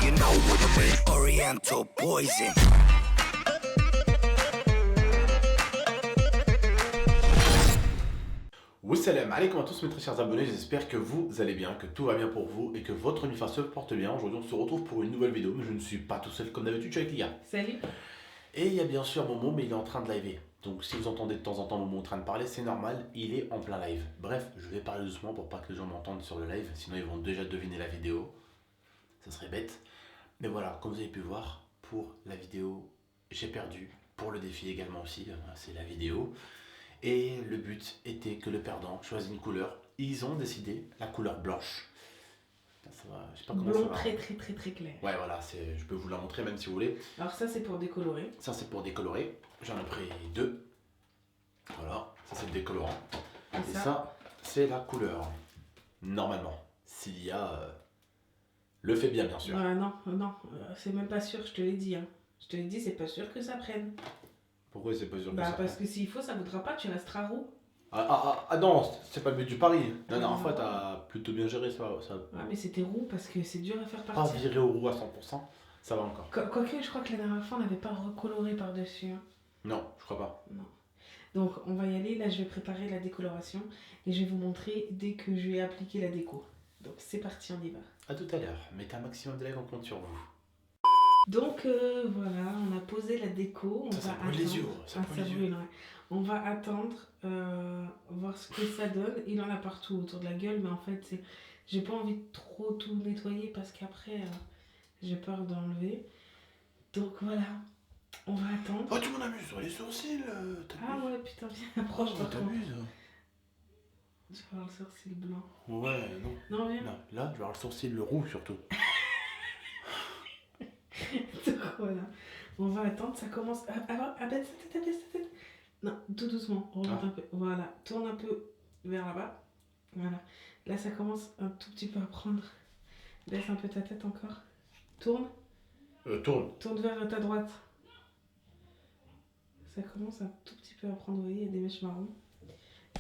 you know what I mean. Oriental poison. Wassalam alaikum à tous mes très chers abonnés, j'espère que vous allez bien, que tout va bien pour vous et que votre MIFA se porte bien. Aujourd'hui on se retrouve pour une nouvelle vidéo, mais je ne suis pas tout seul comme d'habitude, je suis avec Lia. Salut. Et il y a bien sûr Momo, mais il est en train de liver. Donc si vous entendez de temps en temps Momo en train de parler, c'est normal, il est en plein live. Bref, je vais parler doucement pour pas que les gens m'entendent sur le live, sinon ils vont déjà deviner la vidéo. Ça serait bête. Mais voilà, comme vous avez pu voir, pour la vidéo, j'ai perdu. Pour le défi également aussi, c'est la vidéo. Et le but était que le perdant choisisse une couleur. Ils ont décidé la couleur blanche. Ça va, je sais pas comment Blond ça va. très clair. Ouais, voilà, je peux vous la montrer même si vous voulez. Alors ça c'est pour décolorer. Ça c'est pour décolorer. J'en ai pris deux. Voilà, ça c'est le décolorant. Et ça, c'est la couleur. Normalement, s'il y a le fait bien sûr. Non, c'est même pas sûr, je te l'ai dit. Hein. Je te l'ai dit, c'est pas sûr que ça prenne. Pourquoi c'est pas sûr que Bah ça parce que s'il faut, ça voudra pas, tu resteras roux. Ah non, c'est pas le but du pari. La dernière fois, t'as plutôt bien géré ça. Ouais, mais c'était roux parce que c'est dur à faire Pas partir. viré au roux à 100%, ça va encore. Quoique, je crois que la dernière fois, on n'avait pas recoloré par-dessus. Hein. Non, je crois pas. Non. Donc, on va y aller. Là, je vais préparer la décoloration et je vais vous montrer dès que je vais appliquer la déco. Donc, c'est parti, on y va. A tout à l'heure. Mettez un maximum de like, on compte sur vous. Donc voilà, on a posé la déco. Ça brûle les yeux. Ça brûle les yeux. Ouais. On va attendre, voir ce que ça donne. Il en a partout autour de la gueule, mais en fait, j'ai pas envie de trop tout nettoyer parce qu'après, j'ai peur d'enlever. Donc voilà, on va attendre. Oh, tu m'en amuses sur les sourcils. Ah ouais, putain, viens, approche Oh, t'amuses. Tu vas avoir le sourcil blanc. Ouais, non. Non, viens. Non, là, je vais avoir le sourcil, le roux surtout. Donc voilà, on va attendre, ça commence. Abaisse ta tête. Non, tout doucement, remonte un peu. Voilà, tourne un peu vers là-bas. Voilà, là ça commence un tout petit peu à prendre. Baisse un peu ta tête encore. Tourne. Tourne Vers ta droite. Ça commence un tout petit peu à prendre, vous voyez, il y a des mèches marron.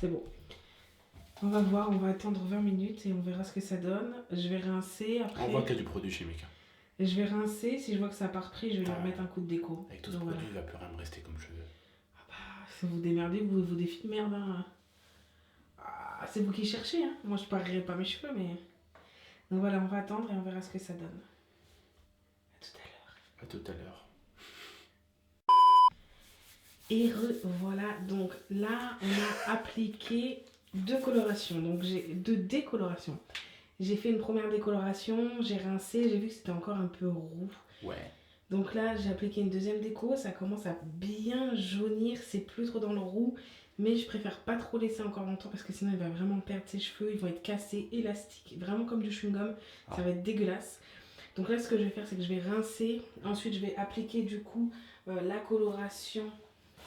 C'est bon. On va voir, on va attendre 20 minutes et on verra ce que ça donne. Je vais rincer après. On voit qu'il y a du produit chimique. Et je vais rincer, si je vois que ça n'a pas repris, je vais lui remettre un coup de déco. Avec tout ce produit, il va plus rien me rester comme cheveux. Ah bah, si vous démerdez, vous défis de merde. Hein. Ah, c'est vous qui cherchez. Hein. Moi, je parlerai pas mes cheveux, mais... Donc voilà, on va attendre et on verra ce que ça donne. À tout à l'heure. À tout à l'heure. Et voilà, donc là, on a appliqué deux colorations. Donc j'ai deux décolorations. J'ai fait une première décoloration, j'ai rincé, j'ai vu que c'était encore un peu roux. Ouais. Donc là, j'ai appliqué une deuxième déco, ça commence à bien jaunir, c'est plus trop dans le roux, mais je préfère pas trop laisser encore longtemps parce que sinon il va vraiment perdre ses cheveux, ils vont être cassés, élastiques, vraiment comme du chewing-gum, ça va être dégueulasse. Donc là, ce que je vais faire, c'est que je vais rincer, ensuite je vais appliquer du coup la coloration,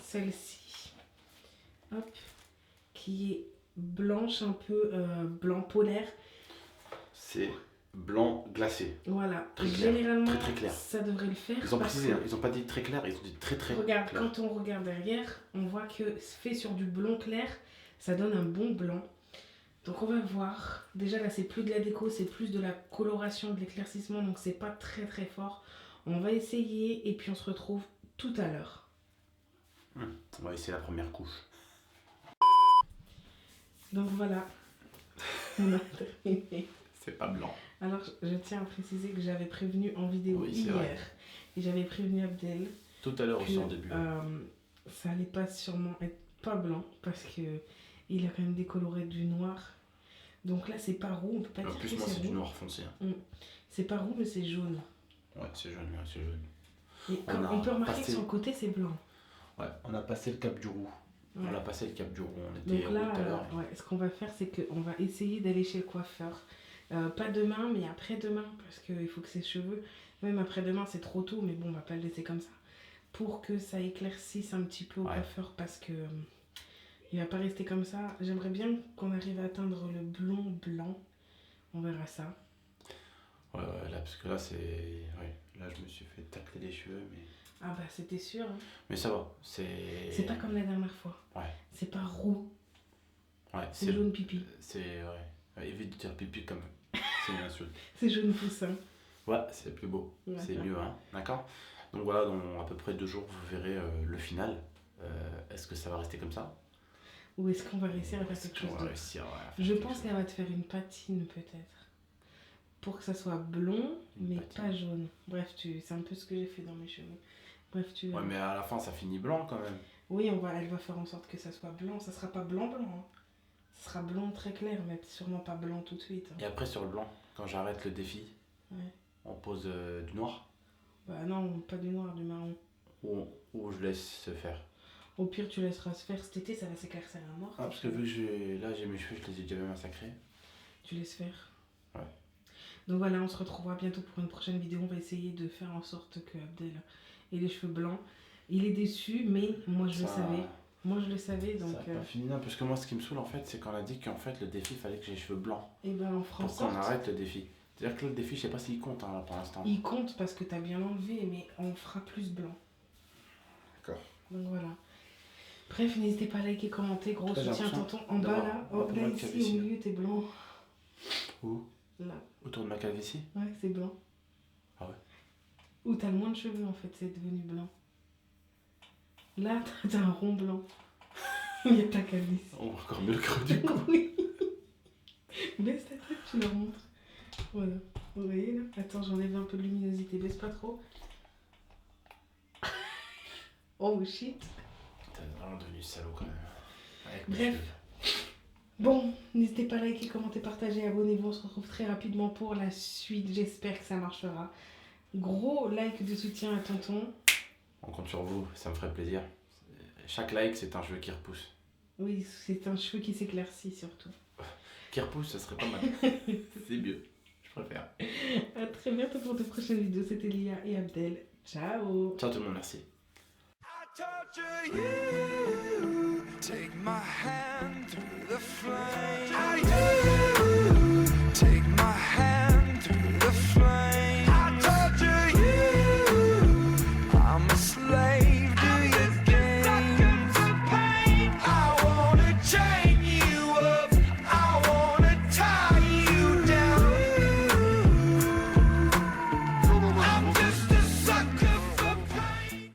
celle-ci, hop, qui est blanche, un peu blanc polaire. C'est blanc glacé. Voilà, très clair, généralement très clair. Ça devrait le faire. Ils ont précisé, ils ont pas dit très clair, ils ont dit très regarde, clair. Quand on regarde derrière, on voit que fait sur du blond clair, ça donne un bon blanc. Donc on va voir. Déjà là, c'est plus de la déco, c'est plus de la coloration, de l'éclaircissement, donc c'est pas très fort. On va essayer et puis on se retrouve tout à l'heure. On va essayer la première couche. Donc voilà, on a terminé. C'est pas blanc. Alors, je tiens à préciser que j'avais prévenu en vidéo hier et j'avais prévenu Abdel. Tout à l'heure aussi en début. Ça allait pas sûrement être pas blanc parce que il a quand même décoloré du noir. Donc là, c'est pas roux, on peut pas dire que c'est roux. En plus, moi, c'est du noir foncé. C'est pas roux, mais c'est jaune. Ouais, c'est jaune, c'est jaune. Et on peut remarquer que sur le côté, c'est blanc. Ouais, on a passé le cap du roux. Ouais. On a passé le cap du roux, on était donc là, tout à l'heure. ce qu'on va faire, c'est qu'on va essayer d'aller chez le coiffeur. Pas demain, mais après-demain, parce qu'il faut que ses cheveux, même après-demain, c'est trop tôt, mais bon, on va pas le laisser comme ça. Pour que ça éclaircisse un petit peu au coiffeur, parce que il va pas rester comme ça. J'aimerais bien qu'on arrive à atteindre le blond blanc. On verra ça. Ouais, là, parce que là, c'est... Ouais, là, je me suis fait tacler les cheveux, mais... Ah bah, c'était sûr. Hein. Mais ça va, c'est... C'est pas comme la dernière fois. Ouais. C'est pas roux. Ouais, c'est jaune pipi. C'est... Ouais. Évite de dire pipi comme... C'est une insulte. C'est jaune poussin. Ouais, c'est plus beau. Ouais, C'est ça. mieux, hein. D'accord? Donc voilà, dans à peu près 2 jours, vous verrez le final. Est-ce que ça va rester comme ça? Ou est-ce qu'on va réussir à faire Est-ce quelque qu'on chose va d'autre? réussir à faire Je quelque pense chose? qu'elle va te faire une patine peut-être. Pour que ça soit blond, Une mais patine. pas jaune. Bref, c'est un peu ce que j'ai fait dans mes cheveux. Bref, tu Ouais, verras. mais à la fin, ça finit blanc quand même. Oui, elle va faire en sorte que ça soit blanc. Ça sera pas blanc blanc, hein. Ça sera blanc très clair, mais sûrement pas blanc tout de suite, hein. Et après, sur le blanc, quand j'arrête le défi, Ouais. on pose du noir Bah non, pas du noir, du marron. ou je laisse se faire. Au pire, tu laisseras se faire cet été, ça va s'éclaircir à mort. Ah, parce que vu que là, j'ai mes cheveux, je les ai déjà bien massacrés. Tu laisses faire. Ouais. Donc voilà, on se retrouvera bientôt pour une prochaine vidéo. On va essayer de faire en sorte que Abdel ait les cheveux blancs. Il est déçu, mais moi je le Ça- savais. Moi je le savais, Ça donc a pas fini, non, parce que moi, ce qui me saoule, en fait, c'est qu'on a dit qu'en fait, le défi, il fallait que j'ai les cheveux blancs. et ben on fera en Pour qu'on sorte. arrête le défi. C'est-à-dire que le défi, je sais pas s'il compte hein, là, pour l'instant. Il compte parce que t'as bien enlevé, mais on fera plus blanc. D'accord. Donc voilà. Bref, n'hésitez pas à liker, commenter. Gros Là, j'ai soutien, l'impression tonton. En bas d'avoir là, un oh, peu là moins de ici, calvitie. au milieu, t'es blanc. Où? Là, Autour de ma calvitie? ouais, c'est blanc. Ah ouais. Où t'as le moins de cheveux en fait, c'est devenu blanc. Là, t'as un rond blanc. Il y a ta calvitie. On voit encore mieux le creux du cou. Oui. Baisse ta tête, tu leur montres. Voilà. Vous voyez là? Attends, j'enlève un peu de luminosité. Baisse pas trop. Oh shit. T'es vraiment devenu salaud quand même. Avec mes Bref. cheveux. Bon, n'hésitez pas à liker, commenter, partager, abonnez-vous. On se retrouve très rapidement pour la suite. J'espère que ça marchera. Gros like de soutien à tonton. On compte sur vous, ça me ferait plaisir. Chaque like, c'est un cheveu qui repousse. Oui, c'est un cheveu qui s'éclaircit surtout. Qui repousse, ça serait pas mal. C'est mieux. Je préfère. À très bientôt pour de prochaines vidéos. C'était Lia et Abdel. Ciao. Ciao tout le monde, merci. I torture you. Take my hand through the flame.